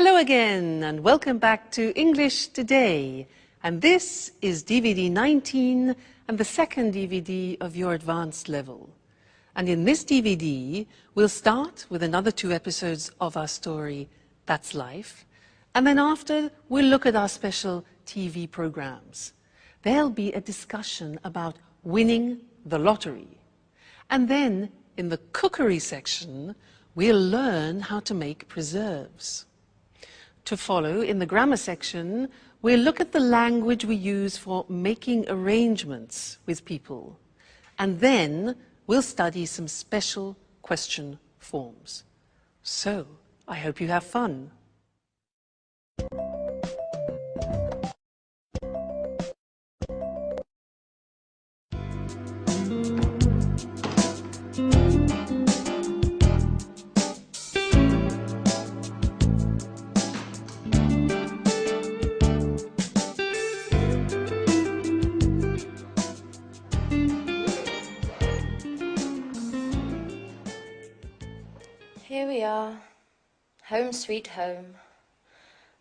Hello again and welcome back to English Today. And this is DVD 19 and the second DVD of your advanced level. And in this DVD, we'll start with another 2 episodes of our story, That's Life. And then after, we'll look at our special TV programs. There'll be a discussion about winning the lottery. And then, in the cookery section, we'll learn how to make preserves. To follow, in the grammar section, we'll look at the language we use for making arrangements with people. And then we'll study some special question forms. So, I hope you have fun. Here we are, home sweet home.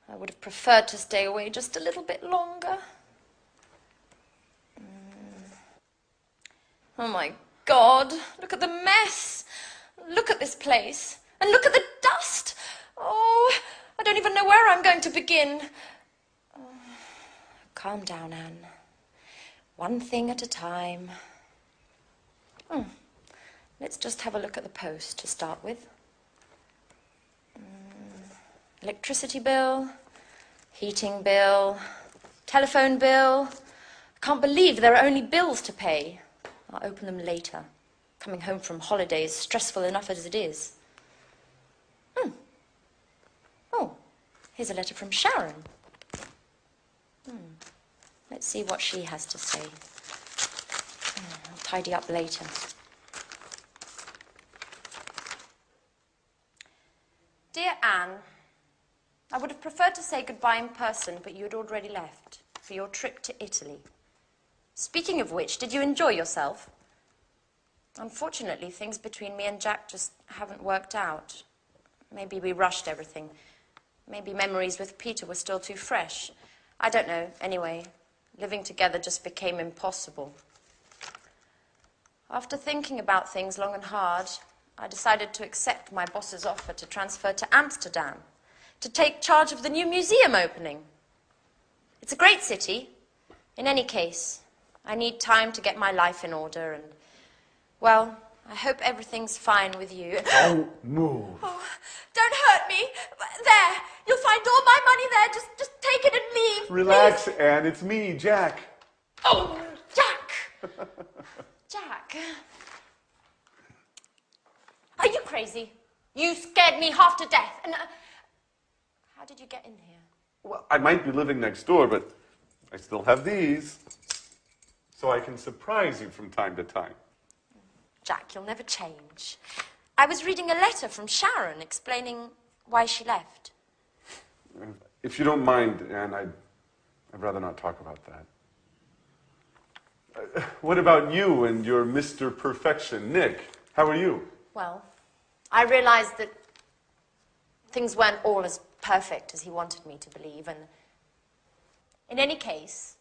I would have preferred to stay away just a little bit longer. Oh my God, look at the mess. Look at this place, and look at the dust. Oh, I don't even know where I'm going to begin. Oh, calm down, Anne. One thing at a time. Let's just have a look at the post to start with. Electricity bill, heating bill, telephone bill. I can't believe there are only bills to pay. I'll open them later. Coming home from holiday is stressful enough as it is. Oh, here's a letter from Sharon. Let's see what she has to say. I'll tidy up later. Dear Anne, I would have preferred to say goodbye in person, but you had already left for your trip to Italy. Speaking of which, did you enjoy yourself? Unfortunately, things between me and Jack just haven't worked out. Maybe we rushed everything. Maybe memories with Peter were still too fresh. I don't know. Anyway, living together just became impossible. After thinking about things long and hard, I decided to accept my boss's offer to transfer to Amsterdam, to take charge of the new museum opening. It's a great city. In any case, I need time to get my life in order and, well, I hope everything's fine with you. Don't move. Oh, don't hurt me. There, you'll find all my money there. Just take it and leave. Relax, please. Anne. It's me, Jack. Oh, Jack. Jack. Are you crazy? You scared me half to death. And how did you get in here? Well, I might be living next door, but I still have these. So I can surprise you from time to time. Jack, you'll never change. I was reading a letter from Sharon explaining why she left. If you don't mind, Anne, I'd rather not talk about that. What about you and your Mr. Perfection, Nick? How are you? Well, I realized that things weren't all as perfect as he wanted me to believe, and in any case,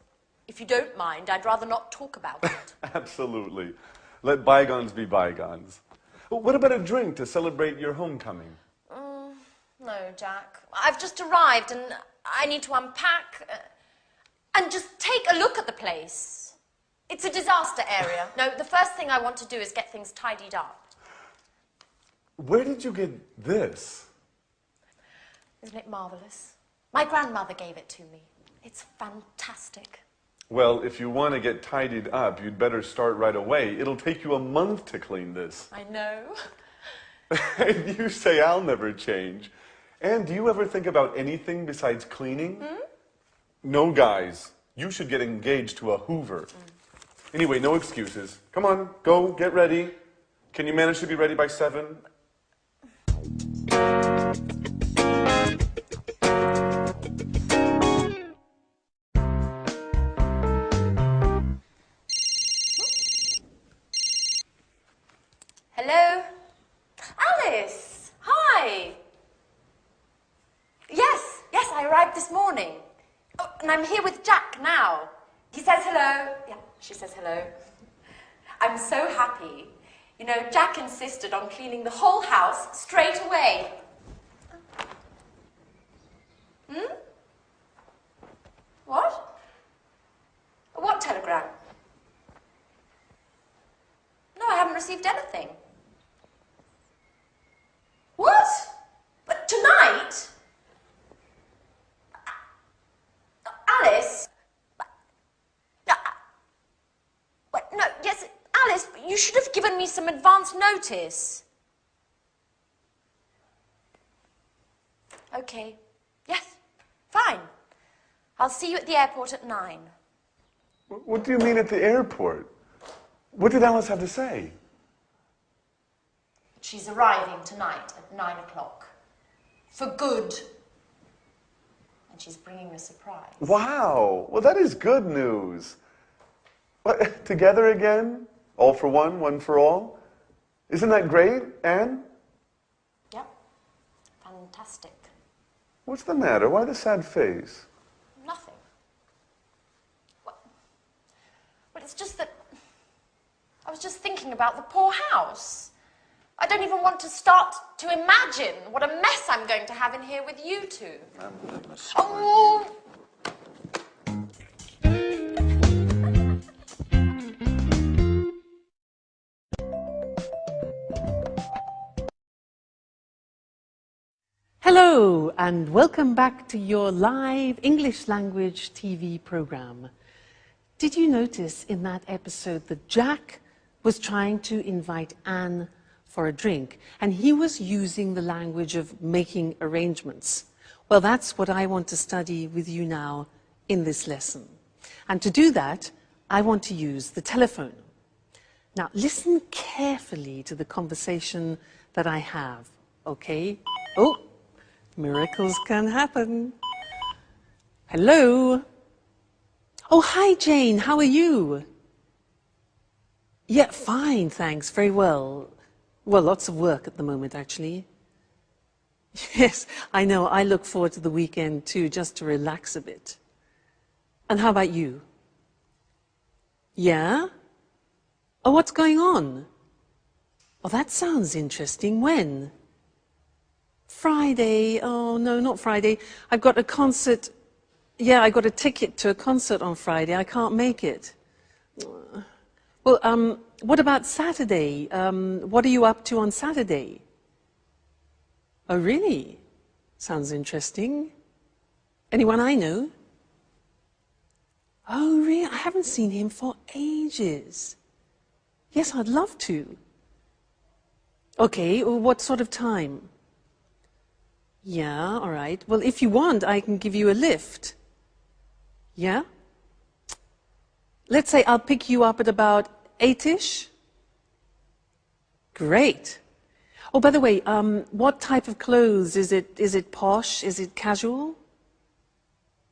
if you don't mind, I'd rather not talk about it. Absolutely. Let bygones be bygones. What about a drink to celebrate your homecoming? No, Jack. I've just arrived and I need to unpack and just take a look at the place. It's a disaster area. No, the first thing I want to do is get things tidied up. Where did you get this? Isn't it marvelous? My grandmother gave it to me. It's fantastic. Well, if you want to get tidied up, you'd better start right away. It'll take you a month to clean this. I know. And you say I'll never change. And do you ever think about anything besides cleaning? No, guys. You should get engaged to a Hoover. Anyway, no excuses. Come on, go, get ready. Can you manage to be ready by 7? Hello? Alice! Hi! Yes, morning. Oh, and I'm here with Jack now. He says hello. Yeah, she says hello. I'm so happy. You know, Jack insisted on cleaning the whole house straight away. Hmm? What? What telegram? No, I haven't received anything. What? But tonight? Alice? No, yes, Alice, you should have given me some advance notice. Okay. Yes, fine. I'll see you at the airport at 9. What do you mean at the airport? What did Alice have to say? She's arriving tonight at 9 o'clock. For good. And she's bringing a surprise. Wow. Well, that is good news. What, together again? All for one for all? Isn't that great, Anne? Yep. Fantastic. What's the matter? Why the sad face? Nothing. Well, it's just that I was just thinking about the poor house. I don't even want to start to imagine what a mess I'm going to have in here with you two. Oh! Hello, and welcome back to your live English language TV program. Did you notice in that episode that Jack was trying to invite Anne for a drink, and he was using the language of making arrangements? Well, that's what I want to study with you now in this lesson. And to do that, I want to use the telephone. Now, listen carefully to the conversation that I have, okay? Oh, miracles can happen. Hello? Oh, hi, Jane. How are you? Yeah, fine, thanks. Very well. Well, lots of work at the moment, actually. Yes, I know. I look forward to the weekend, too, just to relax a bit. And how about you? Yeah? Oh, what's going on? Oh, that sounds interesting. When? Friday. Oh, no, not Friday. I've got a concert. Yeah, I got a ticket to a concert on Friday. I can't make it. Well, what about Saturday? What are you up to on Saturday? Oh, really? Sounds interesting. Anyone I know? Oh, really? I haven't seen him for ages. Yes, I'd love to. Okay, well, what sort of time? Yeah, all right. Well, if you want, I can give you a lift. Yeah? Let's say I'll pick you up at about 8-ish. Great. Oh, by the way, what type of clothes? Is it posh? Is it casual?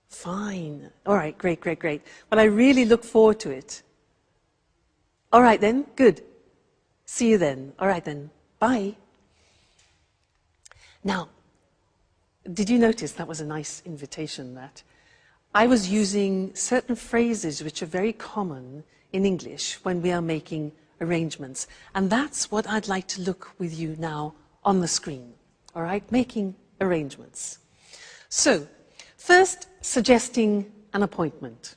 Fine. All right, great. Well, I really look forward to it. All right then, good. See you then. All right then, bye. Now, did you notice that was a nice invitation, that? I was using certain phrases which are very common in English when we are making arrangements. And that's what I'd like to look with you now on the screen. All right, making arrangements. So, first, suggesting an appointment.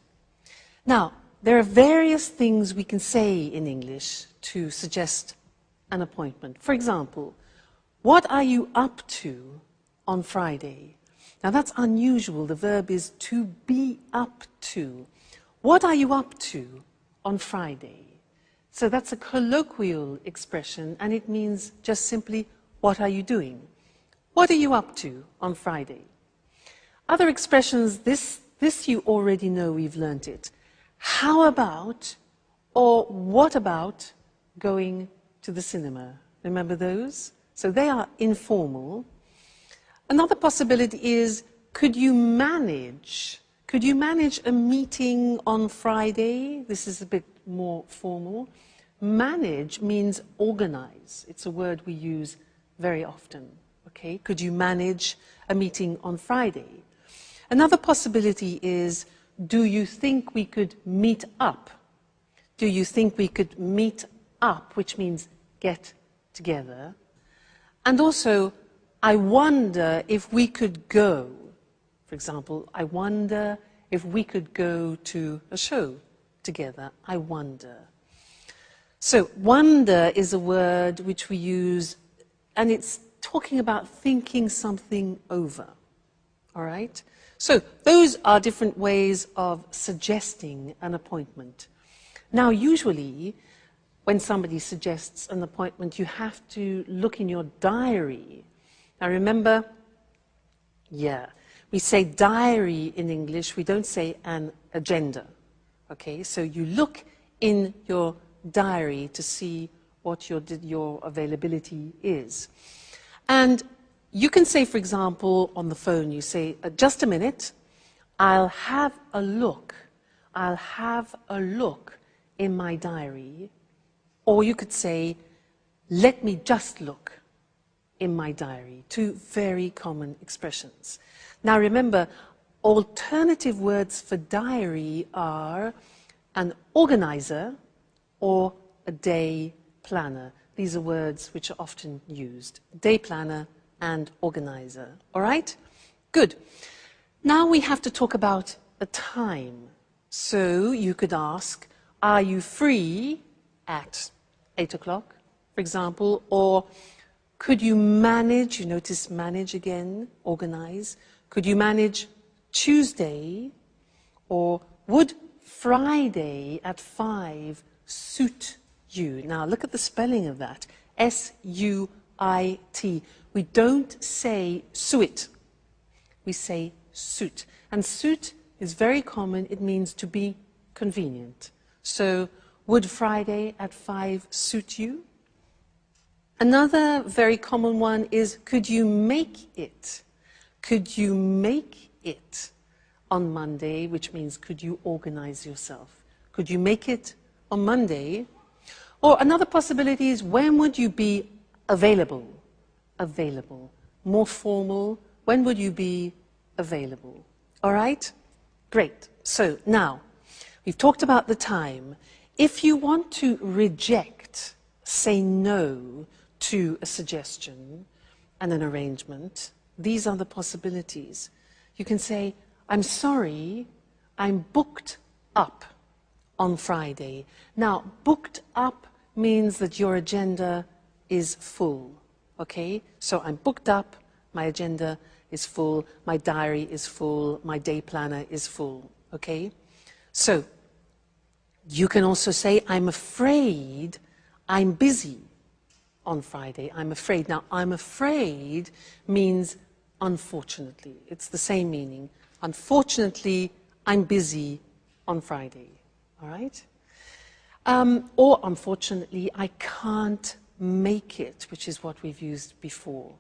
Now, there are various things we can say in English to suggest an appointment. For example, what are you up to on Friday? Now that's unusual. The verb is to be up to. What are you up to on Friday? So that's a colloquial expression, and it means just simply, what are you doing? What are you up to on Friday? Other expressions, this you already know, we've learnt it. How about, or what about going to the cinema? Remember those? So they are informal. Another possibility is, could you manage a meeting on Friday? This is a bit more formal. Manage means organize. It's a word we use very often. Okay? Could you manage a meeting on Friday? Another possibility is, do you think we could meet up? Do you think we could meet up, which means get together? And also, I wonder if we could go. For example, I wonder if we could go to a show together. I wonder. So, wonder is a word which we use, and it's talking about thinking something over. All right? So, those are different ways of suggesting an appointment. Now, usually, when somebody suggests an appointment, you have to look in your diary. Now, remember, we say diary in English, we don't say an agenda. Okay, so you look in your diary to see what your availability is. And you can say, for example, on the phone, you say, just a minute, I'll have a look. I'll have a look in my diary. Or you could say, let me just look in my diary. Two very common expressions. Now remember, alternative words for diary are an organizer or a day planner. These are words which are often used. Day planner and organizer. All right? Good. Now we have to talk about a time. So you could ask, are you free at 8 o'clock, for example? Or could you manage, you notice manage again, organize. Could you manage Tuesday? Or would Friday at 5 suit you? Now look at the spelling of that. S-U-I-T. We don't say suit. We say suit. And suit is very common. It means to be convenient. So, would Friday at 5 suit you? Another very common one is, could you make it? Could you make it on Monday, which means could you organize yourself? Could you make it on Monday? Or another possibility is, when would you be available? Available. More formal, when would you be available? All right? Great. So now, we've talked about the time. If you want to reject, say no to a suggestion and an arrangement, these are the possibilities. You can say, I'm sorry, I'm booked up on Friday. Now, booked up means that your agenda is full, okay? So I'm booked up, my agenda is full, my diary is full, my day planner is full, okay? So, you can also say, I'm afraid I'm busy on Friday. I'm afraid. Now, I'm afraid means unfortunately. It's the same meaning. Unfortunately, I'm busy on Friday. All right? Or unfortunately, I can't make it, which is what we've used before.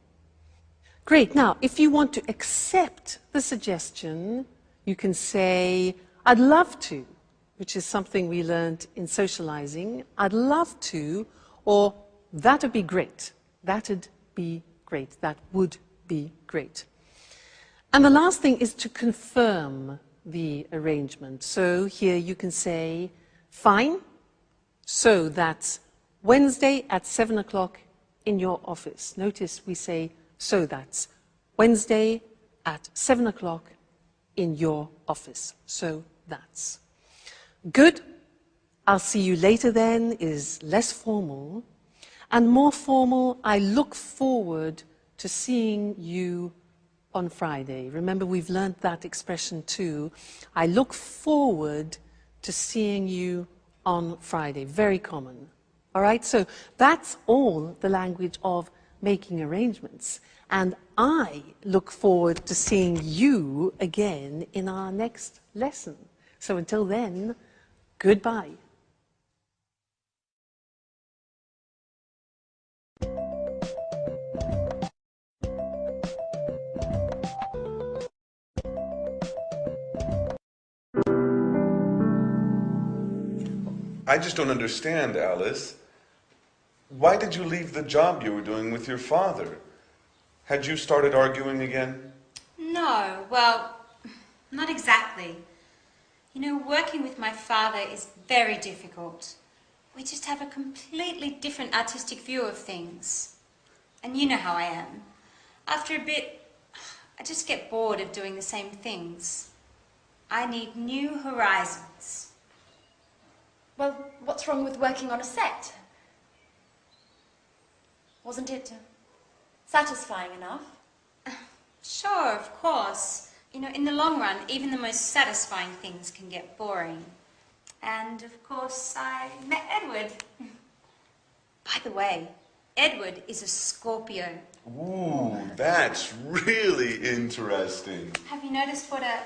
Great. Now, if you want to accept the suggestion, you can say, I'd love to, which is something we learned in socializing. I'd love to, or that'd be great. That'd be great. That would be great. And the last thing is to confirm the arrangement. So here you can say, fine, so that's Wednesday at 7 o'clock in your office. Notice we say, so that's Wednesday at 7 o'clock in your office. So that's. Good. I'll see you later then is less formal. And more formal, I look forward to seeing you on Friday. Remember, we've learned that expression too. I look forward to seeing you on Friday. Very common. All right, so that's all the language of making arrangements. And I look forward to seeing you again in our next lesson. So until then, goodbye. I just don't understand, Alice. Why did you leave the job you were doing with your father? Had you started arguing again? No, well, Not exactly. You know, working with my father is very difficult. We just have a completely different artistic view of things. And you know how I am. After a bit, I just get bored of doing the same things. I need new horizons. Well, what's wrong with working on a set? Wasn't it satisfying enough? Sure, of course. You know, in the long run, even the most satisfying things can get boring. And, of course, I met Edward. By the way, Edward is a Scorpio. Ooh, that's really interesting. Have you noticed what a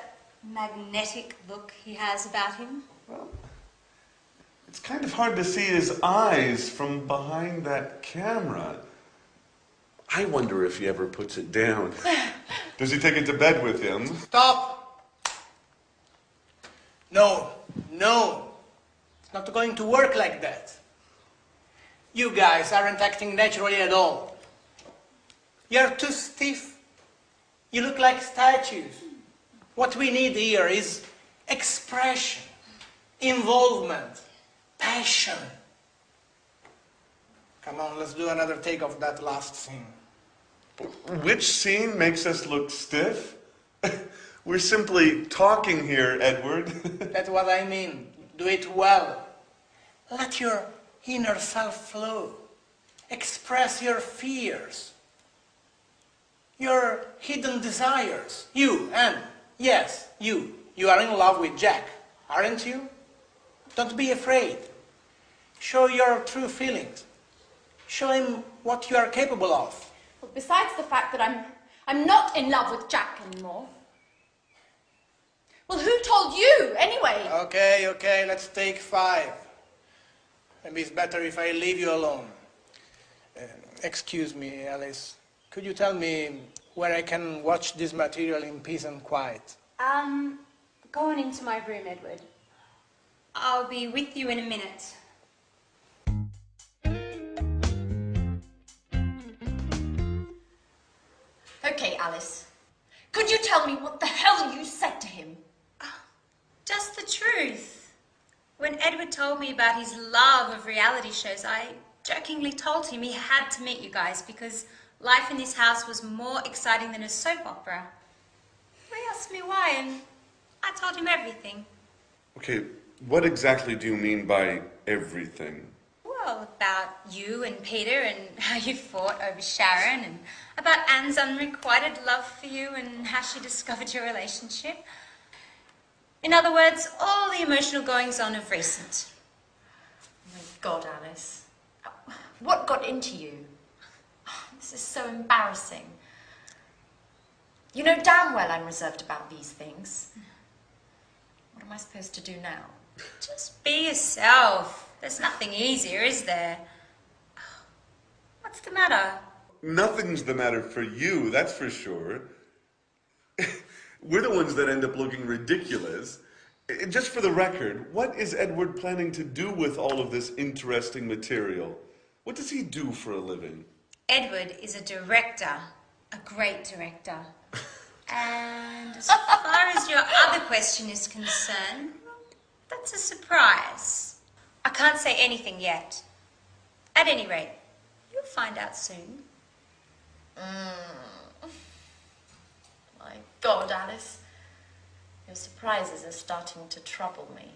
magnetic look he has about him? Well, it's kind of hard to see his eyes from behind that camera. I wonder if he ever puts it down. Does he take it to bed with him? Stop! No, no. It's not going to work like that. You guys aren't acting naturally at all. You're too stiff. You look like statues. What we need here is expression, involvement, passion. Come on, let's do another take of that last scene. Which scene makes us look stiff? We're simply talking here, Edward. That's what I mean. Do it well. Let your inner self flow. Express your fears, your hidden desires. You, and yes, you are in love with Jack, aren't you? Don't be afraid. Show your true feelings. Show him what you are capable of. Well, besides the fact that I'm not in love with Jack anymore. Well, who told you, anyway? Okay, let's take 5. Maybe it's better if I leave you alone. Excuse me, Alice. Could you tell me where I can watch this material in peace and quiet? Go on into my room, Edward. I'll be with you in a minute. Okay, Alice. Could you tell me what the hell you said to him? Just the truth. When Edward told me about his love of reality shows, I jokingly told him he had to meet you guys because life in this house was more exciting than a soap opera. He asked me why, and I told him everything. Okay, what exactly do you mean by everything? Well, about you and Peter and how you fought over Sharon, and about Anne's unrequited love for you and how she discovered your relationship. In other words, all the emotional goings-on of recent. Oh my God, Alice. What got into you? This is so embarrassing. You know damn well I'm reserved about these things. What am I supposed to do now? Just be yourself. There's nothing easier, is there? What's the matter? Nothing's the matter for you, that's for sure. We're the ones that end up looking ridiculous. Just for the record, what is Edward planning to do with all of this interesting material? What does he do for a living? Edward is a director, a great director. And as far as your other question is concerned, that's a surprise. I can't say anything yet. At any rate, you'll find out soon. My God, Alice. Your surprises are starting to trouble me.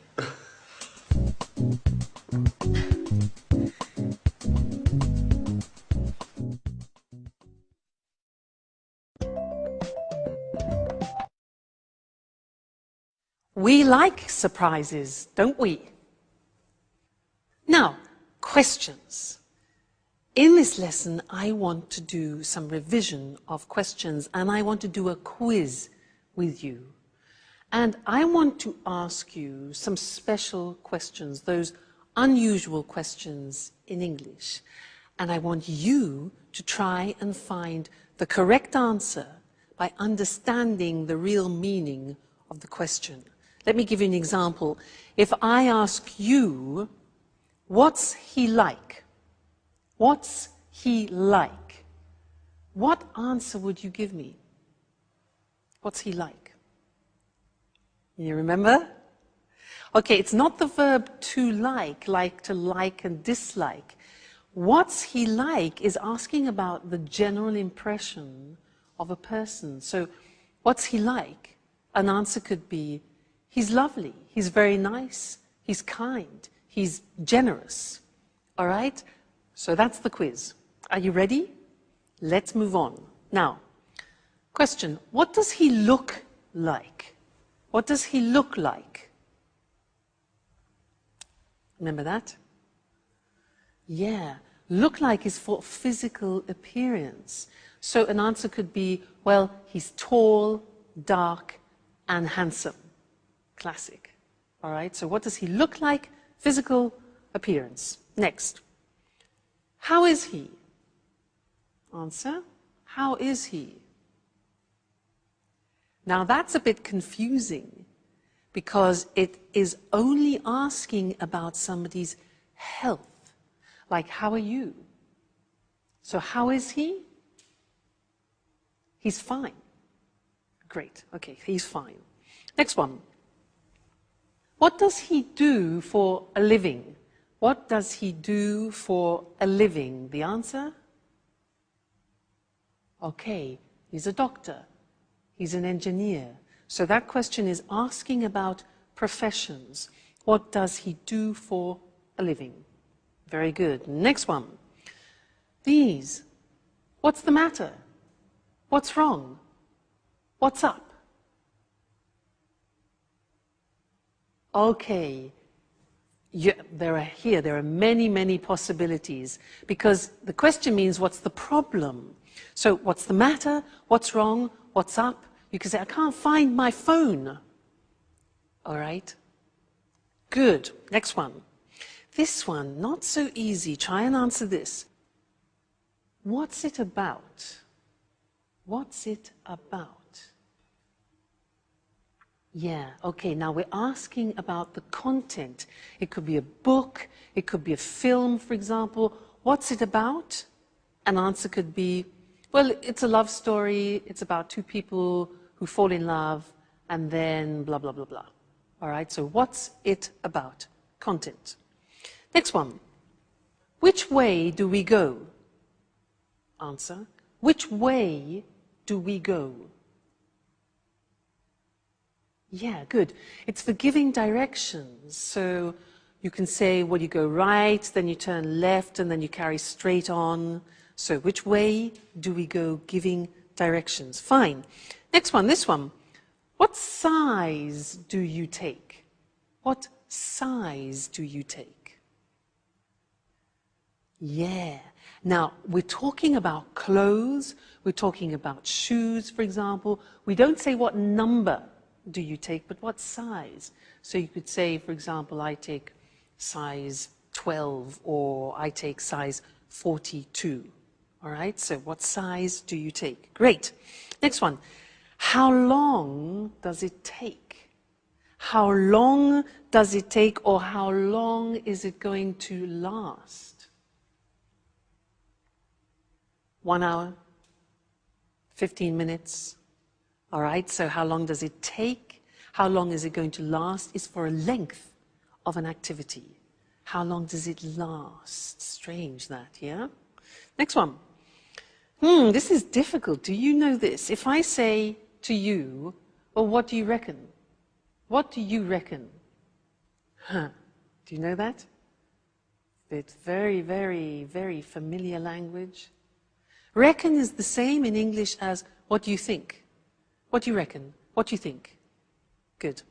We like surprises, don't we? Now, questions. In this lesson, I want to do some revision of questions, and I want to do a quiz with you. And I want to ask you some special questions, those unusual questions in English. And I want you to try and find the correct answer by understanding the real meaning of the question. Let me give you an example. If I ask you, what's he like? What's he like? What answer would you give me? What's he like? You remember? Okay, it's not the verb to like and dislike. What's he like is asking about the general impression of a person. So, what's he like? An answer could be, he's lovely, he's very nice, he's kind, he's generous. All right? So that's the quiz. Are you ready? Let's move on. Now, question, what does he look like? What does he look like? Remember that? Yeah, look like is for physical appearance. So an answer could be, well, he's tall, dark, and handsome. Classic. All right, so what does he look like? Physical appearance. Next. How is he? Answer, how is he? Now that's a bit confusing because it is only asking about somebody's health. Like, how are you? So how is he? He's fine. Great, okay, he's fine. Next one. What does he do for a living? What does he do for a living? The answer? Okay, he's a doctor. He's an engineer. So that question is asking about professions. What does he do for a living? Very good. Next one. These. What's the matter? What's wrong? What's up? Okay. Yeah, there are many, many possibilities because the question means what's the problem? So what's the matter? What's wrong? What's up? You can say, I can't find my phone. All right? Good. Next one. This one, not so easy. Try and answer this. What's it about? What's it about? Yeah, okay, now we're asking about the content. It could be a book, it could be a film, for example. What's it about? An answer could be, well, it's a love story, it's about two people who fall in love, and then blah, blah, blah, blah. All right, so what's it about? Content. Next one. Which way do we go? Answer. Which way do we go? Yeah, good. It's for giving directions. So you can say, well, you go right, then you turn left, and then you carry straight on. So which way do we go? Giving directions. Fine. Next one, this one. What size do you take? What size do you take? Yeah. Now, we're talking about clothes. We're talking about shoes, for example. We don't say what number do you take, but what size? So you could say, for example, I take size 12 or I take size 42. All right, so what size do you take? Great. Next one. How long does it take? How long does it take, or how long is it going to last? 1 hour? 15 minutes? All right, so how long does it take? How long is it going to last? Is for a length of an activity. How long does it last? Strange that, yeah? Next one. This is difficult. Do you know this? If I say to you, well, what do you reckon? What do you reckon? Huh. Do you know that? It's very, very, very familiar language. Reckon is the same in English as what do you think? What do you reckon? What do you think? Good.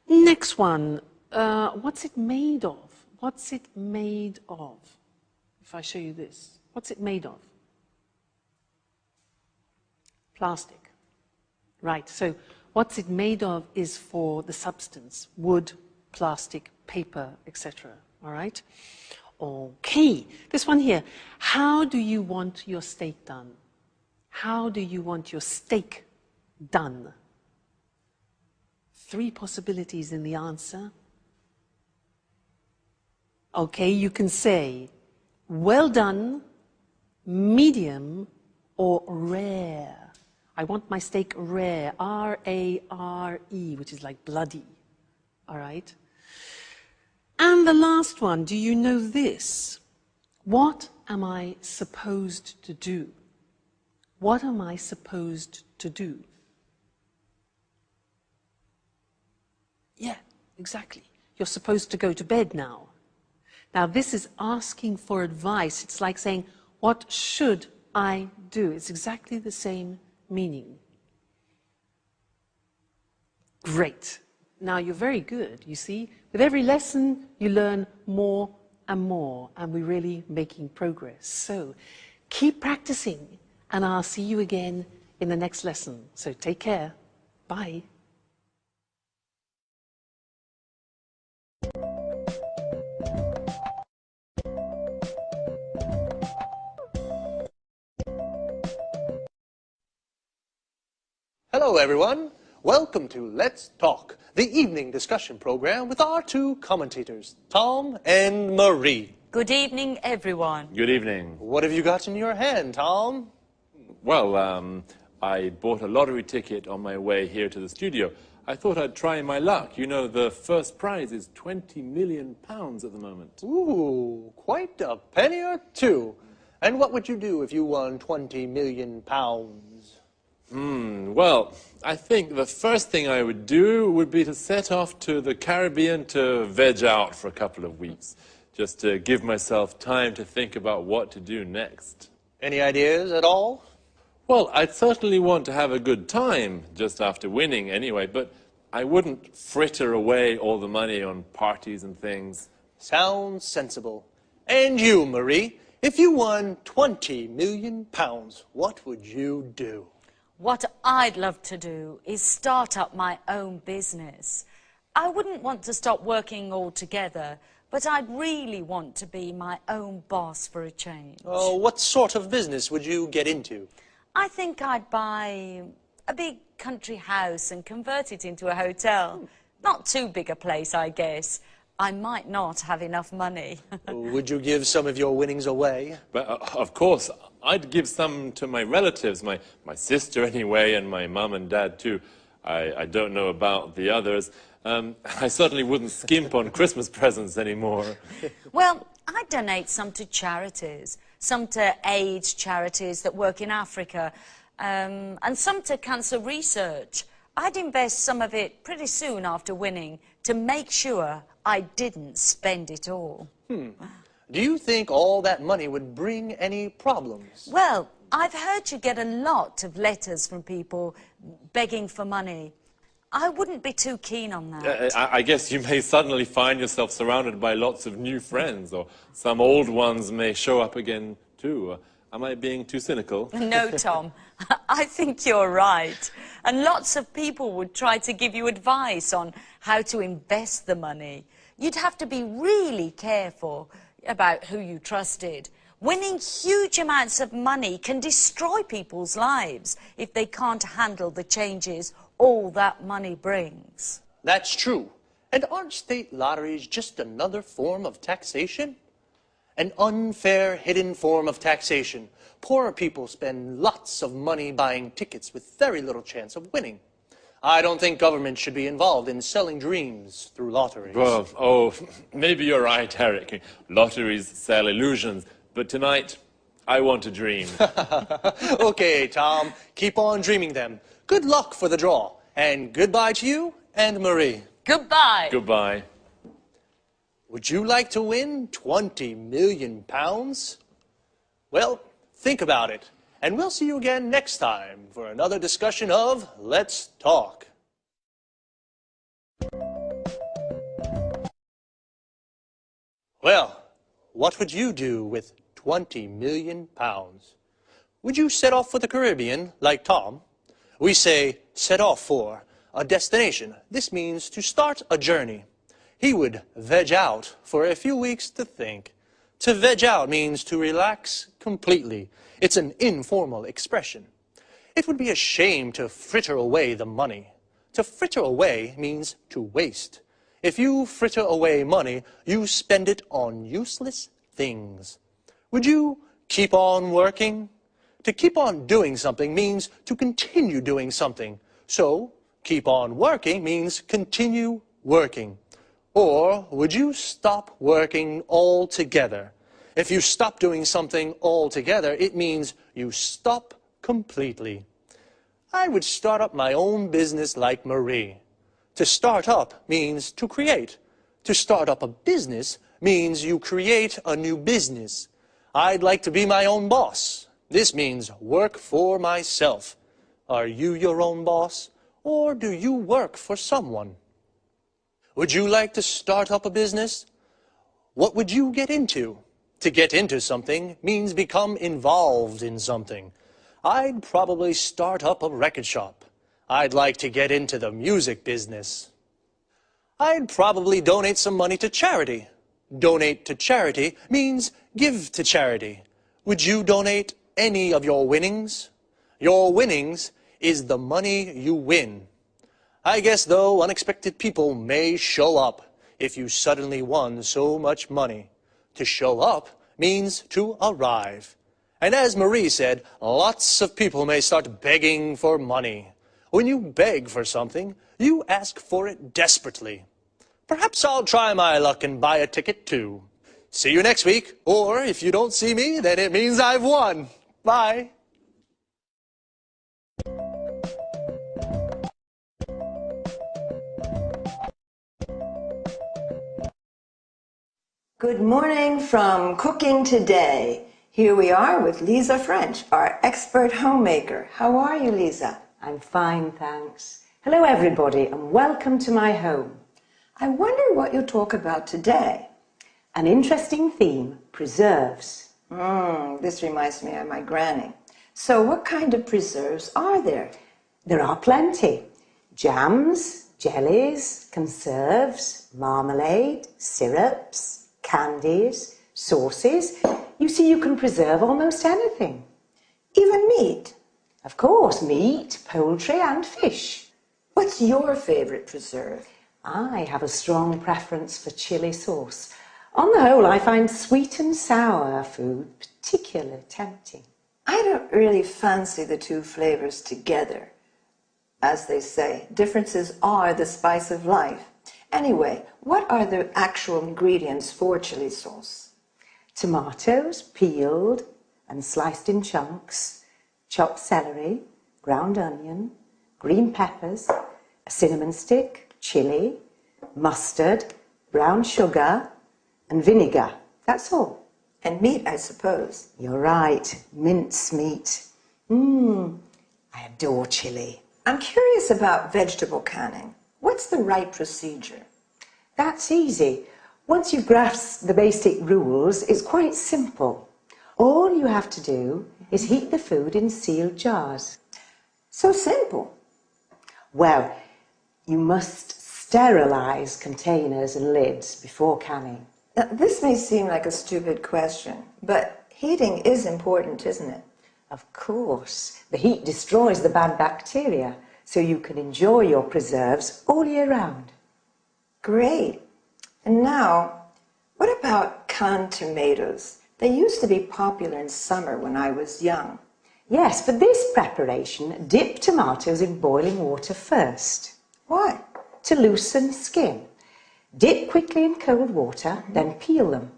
Next one. What's it made of? What's it made of? If I show you this, what's it made of? Plastic. Right, so what's it made of is for the substance. Wood, plastic, paper, etc. All right? Okay, this one here. How do you want your steak done? How do you want your steak done? 3 possibilities in the answer. Okay, you can say well done, medium, or rare. I want my steak rare, R-A-R-E, which is like bloody, all right? And the last one, do you know this? What am I supposed to do? What am I supposed to do? Yeah, exactly. You're supposed to go to bed now. Now, this is asking for advice. It's like saying, what should I do? It's exactly the same meaning. Great. Now, you're very good, you see. With every lesson, you learn more and we're really making progress. So, keep practicing, and I'll see you again in the next lesson. So, take care. Bye. Hello, everyone. Welcome to Let's Talk, the evening discussion program with our two commentators, Tom and Marie. Good evening, everyone. Good evening. What have you got in your hand, Tom? Well, I bought a lottery ticket on my way here to the studio. I thought I'd try my luck. You know, the first prize is £20 million at the moment. Ooh, quite a penny or two. And what would you do if you won £20 million? Well, I think the first thing I would do would be to set off to the Caribbean to veg out for a couple of weeks, just to give myself time to think about what to do next. Any ideas at all? Well, I'd certainly want to have a good time just after winning anyway, but I wouldn't fritter away all the money on parties and things. Sounds sensible. And you, Marie, if you won £20 million, what would you do? What I'd love to do is start up my own business. I wouldn't want to stop working altogether, but I'd really want to be my own boss for a change. Oh, what sort of business would you get into? I think I'd buy a big country house and convert it into a hotel. Not too big a place, I guess. I might not have enough money. Would you give some of your winnings away? But, of course, I'd give some to my relatives, my sister anyway, and my mum and dad too. I don't know about the others. I certainly wouldn't skimp on Christmas presents anymore. Well, I'd donate some to charities, some to AIDS charities that work in Africa, and some to cancer research. I'd invest some of it pretty soon after winning to make sure I didn't spend it all. Do you think all that money would bring any problems? Well, I've heard you get a lot of letters from people begging for money. I wouldn't be too keen on that. I guess you may suddenly find yourself surrounded by lots of new friends, or some old ones may show up again too. Am I being too cynical? No, Tom. I think you're right. And lots of people would try to give you advice on how to invest the money. You'd have to be really careful about who you trusted. Winning huge amounts of money can destroy people's lives if they can't handle the changes all that money brings. That's true. And aren't state lotteries just another form of taxation? An unfair, hidden form of taxation. Poorer people spend lots of money buying tickets with very little chance of winning. I don't think government should be involved in selling dreams through lotteries. Well, maybe you're right, Eric. Lotteries sell illusions, but tonight, I want to dream. Okay, Tom, keep on dreaming them. Good luck for the draw, and goodbye to you and Marie. Goodbye. Goodbye. Would you like to win £20 million? Well, think about it, and we'll see you again next time for another discussion of Let's Talk. Well, what would you do with £20 million? Would you set off for the Caribbean, like Tom? We say set off for a destination. This means to start a journey. He would veg out for a few weeks to think. To veg out means to relax completely. It's an informal expression. It would be a shame to fritter away the money. To fritter away means to waste. If you fritter away money, you spend it on useless things. Would you keep on working? To keep on doing something means to continue doing something. So, keep on working means continue working. Or, would you stop working altogether? If you stop doing something altogether, it means you stop completely. I would start up my own business like Marie. To start up means to create. To start up a business means you create a new business. I'd like to be my own boss. This means work for myself. Are you your own boss, or do you work for someone? Would you like to start up a business? What would you get into? To get into something means become involved in something. I'd probably start up a record shop. I'd like to get into the music business. I'd probably donate some money to charity. Donate to charity means give to charity. Would you donate any of your winnings? Your winnings is the money you win. I guess, though, unexpected people may show up if you suddenly won so much money. To show up means to arrive. And as Marie said, lots of people may start begging for money. When you beg for something, you ask for it desperately. Perhaps I'll try my luck and buy a ticket too. See you next week, or if you don't see me, then it means I've won. Bye. Good morning from Cooking Today. Here we are with Lisa French, our expert homemaker. How are you, Lisa? I'm fine, thanks. Hello, everybody, and welcome to my home. I wonder what you'll talk about today. An interesting theme, preserves. This reminds me of my granny. So what kind of preserves are there? There are plenty. Jams, jellies, conserves, marmalade, syrups, candies, sauces. You see, you can preserve almost anything. Even meat? Of course, meat, poultry and fish. What's your favorite preserve? I have a strong preference for chili sauce. On the whole, I find sweet and sour food particularly tempting. I don't really fancy the two flavors together. As they say, differences are the spice of life. Anyway, what are the actual ingredients for chili sauce? Tomatoes, peeled and sliced in chunks, chopped celery, ground onion, green peppers, a cinnamon stick, chili, mustard, brown sugar, and vinegar. That's all. And meat, I suppose. You're right, mince meat. I adore chili. I'm curious about vegetable canning. What's the right procedure? That's easy. Once you grasp the basic rules, it's quite simple. All you have to do is heat the food in sealed jars. So simple. Well, you must sterilize containers and lids before canning. Now, this may seem like a stupid question, but heating is important, isn't it? Of course. The heat destroys the bad bacteria, so you can enjoy your preserves all year round. Great. And now, what about canned tomatoes? They used to be popular in summer when I was young. Yes, for this preparation, dip tomatoes in boiling water first. Why? To loosen skin. Dip quickly in cold water, then peel them.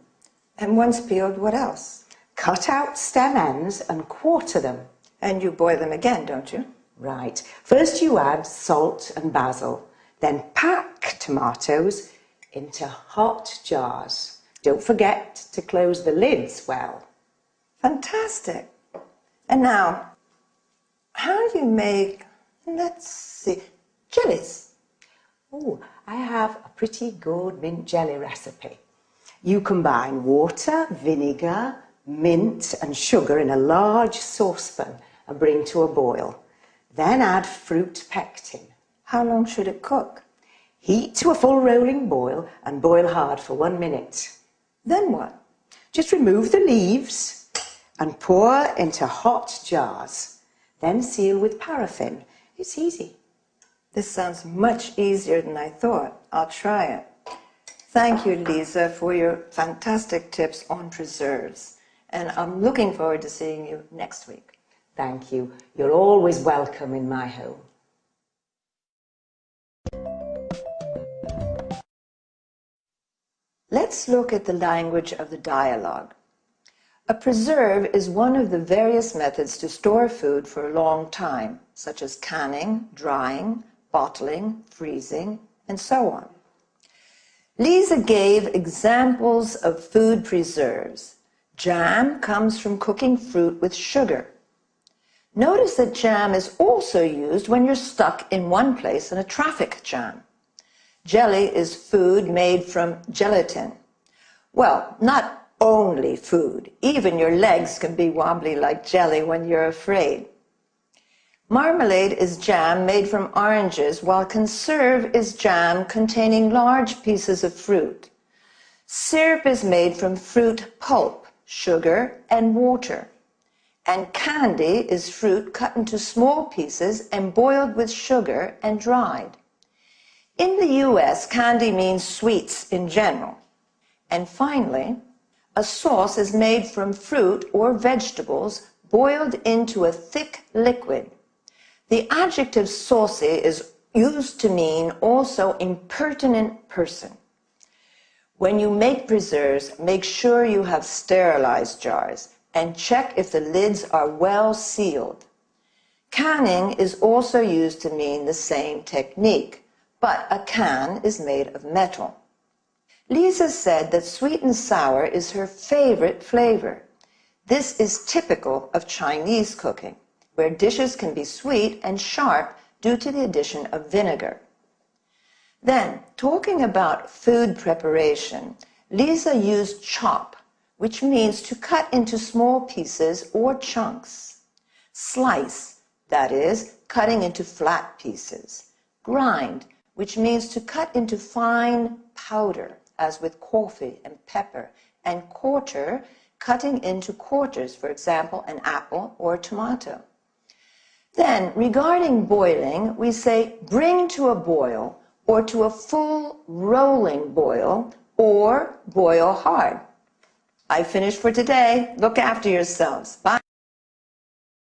And once peeled, what else? Cut out stem ends and quarter them. And you boil them again, don't you? Right. First you add salt and basil, then pack tomatoes into hot jars. Don't forget to close the lids well. Fantastic. And now, how do you make, let's see, jellies? Oh, I have a pretty good mint jelly recipe. You combine water, vinegar, mint and sugar in a large saucepan and bring to a boil. Then add fruit pectin. How long should it cook? Heat to a full rolling boil and boil hard for 1 minute. Then what? Just remove the leaves and pour into hot jars. Then seal with paraffin. It's easy. This sounds much easier than I thought. I'll try it. Thank you, Lisa, for your fantastic tips on preserves. And I'm looking forward to seeing you next week. Thank you. You're always welcome in my home. Let's look at the language of the dialogue. A preserve is one of the various methods to store food for a long time, such as canning, drying, bottling, freezing, and so on. Lisa gave examples of food preserves. Jam comes from cooking fruit with sugar. Notice that jam is also used when you're stuck in one place in a traffic jam. Jelly is food made from gelatin. Well, not only food. Even your legs can be wobbly like jelly when you're afraid. Marmalade is jam made from oranges, while conserve is jam containing large pieces of fruit. Syrup is made from fruit pulp, sugar, and water. And candy is fruit cut into small pieces and boiled with sugar and dried. In the US, candy means sweets in general. And finally, a sauce is made from fruit or vegetables boiled into a thick liquid. The adjective saucy is used to mean also impertinent person. When you make preserves, make sure you have sterilized jars and check if the lids are well sealed. Canning is also used to mean the same technique, but a can is made of metal. Lisa said that sweet and sour is her favorite flavor. This is typical of Chinese cooking, where dishes can be sweet and sharp due to the addition of vinegar. Then, talking about food preparation, Lisa used chop, which means to cut into small pieces or chunks. Slice, that is, cutting into flat pieces. Grind, which means to cut into fine powder, as with coffee and pepper. And quarter, cutting into quarters, for example, an apple or a tomato. Then, regarding boiling, we say bring to a boil, or to a full rolling boil, or boil hard. I finished for today. Look after yourselves. Bye.